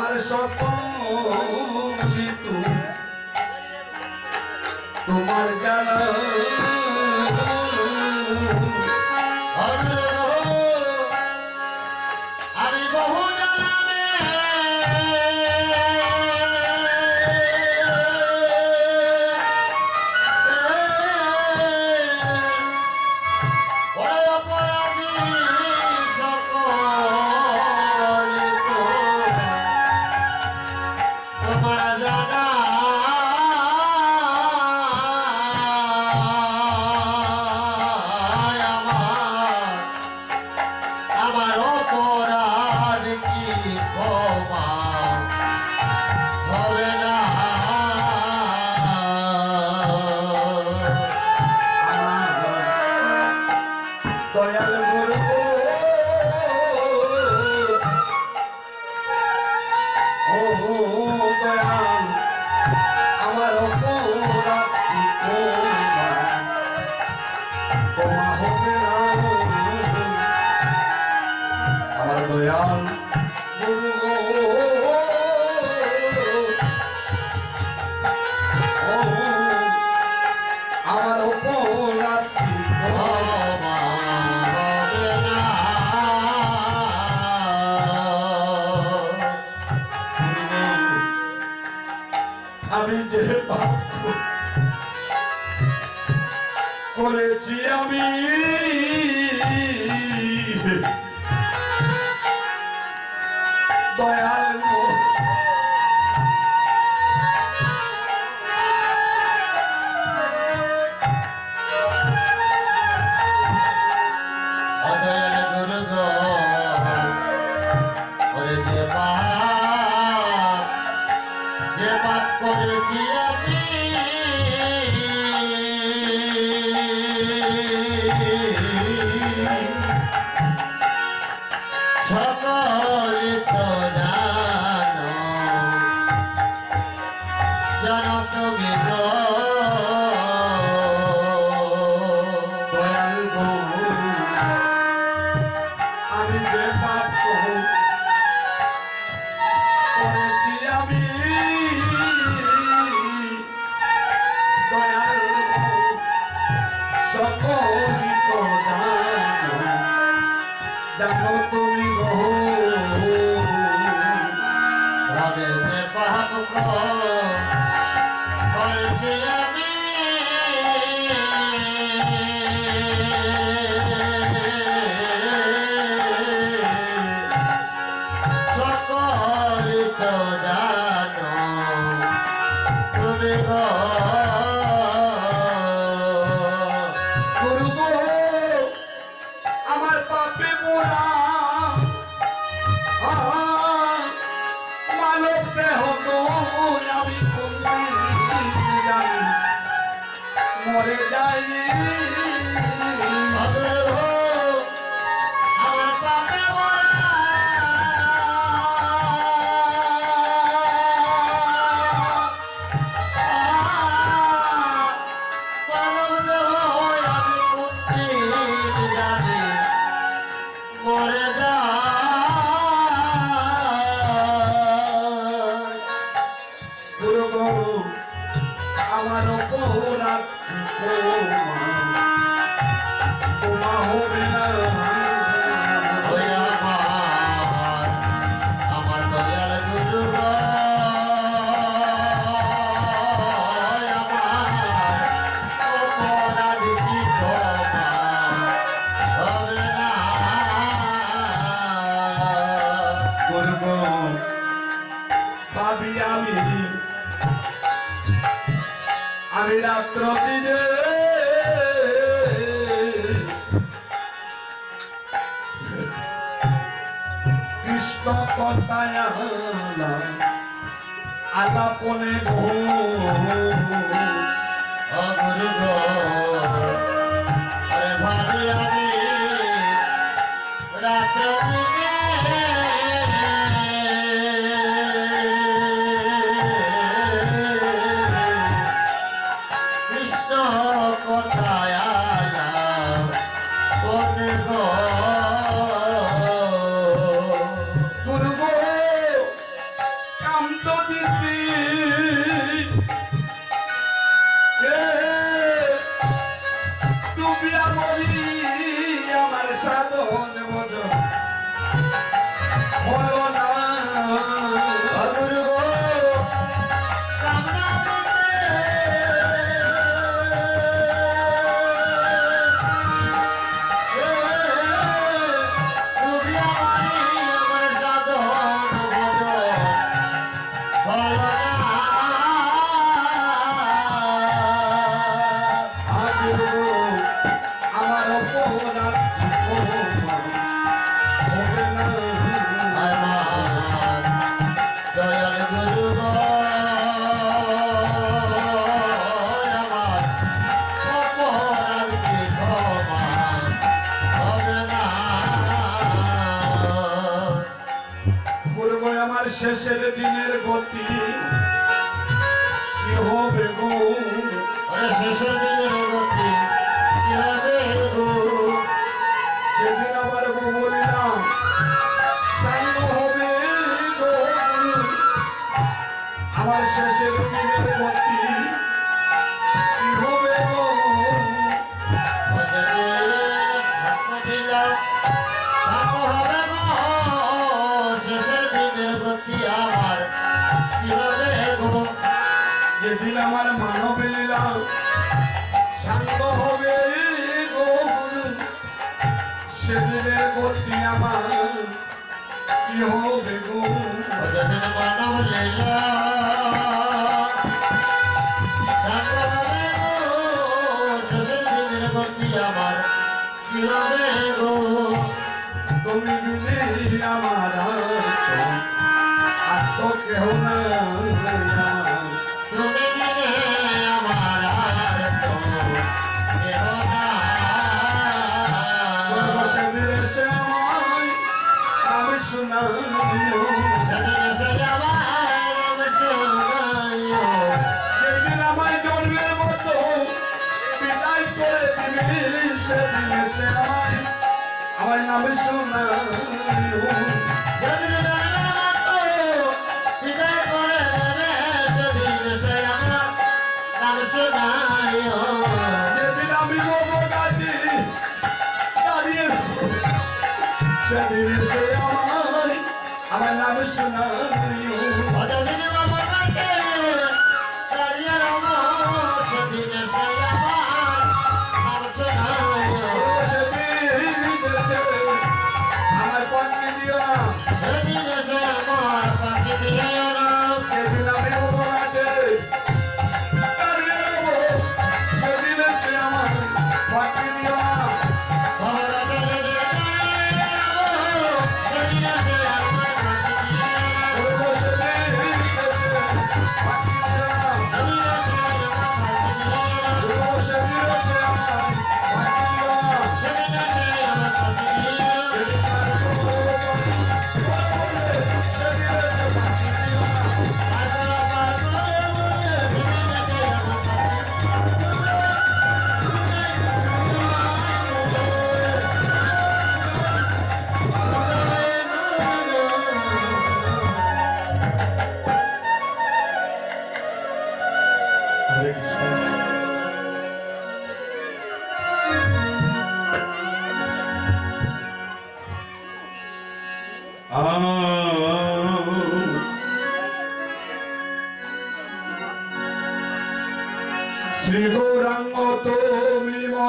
আমার সকল তোমার জানা আমি বহু জানাবে অপরাধী সকল তোমার জানা আমার অপরাধ কি ক্ষমা হবে না দয়াল গুরু ও দয়াল আমার অপরাধ কি ক্ষমা হবে না আমার দয়াল গুরু আমার অপরাধ কি ক্ষমা হবে না আমি যে পাপ করেছি আমি দয়াল যে পাপ করেছি আমি সকল তো জানো তুমি তো দয়াল গুরু আমি যে পাপ করেছি আমি দয়াল সকলই তো জানো তুমি গো ভাবে যে পাপ করেছি আমি সকল তো জানো তুমি গো গুরু গো আমার পাপে মোরা মানব দেহ তো আমি কোনদিন জানি মরে যাই আমার পাপে মরে গুরু গুরু আমার অপরাধ তোমা হবে না আমার দয়াল গুরু অপরাধ কি ক্ষমা হবে না গুরু গো ভাবি আমি রাত্র দিনে কৃষ্ণ কথায় আলাপনে গুরু গো আরে ভাবি আমি রাত্র কৃষ্ণ কথায় গুরু গো নদীতে ডুবিয়া মরি আমার সাধন ভজন হলো না। গুরু গো কামনা আমার অপরাধ হবে না। দয়াল গুরু গো আমার অপরাধ কি ক্ষমা হবে না। বলবো আমার শেষের দিনের গতি কি হবে গো? ওরে শেষের দিনের গতি কি হবে গো? যেদিন আমার গো বলিলাম সাঙ্গ হবে গো, আমার শেষের দিনের গতি কি হবে গো? যেদিন আমার মানব লীলা সাঙ্গ হবে গো, সেদিনের গতি আমার কি হবে গো? তুমি বিনে আমার আর তো কেহ না। সেদিনের সে আমায় আমি শোনাইও, সেদিন আমায় জন্মের মতো বিদায় করে দিবি, সেদিনে সে আমায় আমার নামে শোনাইও। যেদিন আমি গাছি দাঁড়িয়ে সেদিনে সে আমায় আমার নামে শোনাইও। আমার পাখি দিও না, যেদিন আমি ঘাটে দাঁড়িয়ে রবো, সেদিনে সে আমার পাখি দিও না। হরে কৃষ্ণ। শ্রী গৌরাঙ্গ তো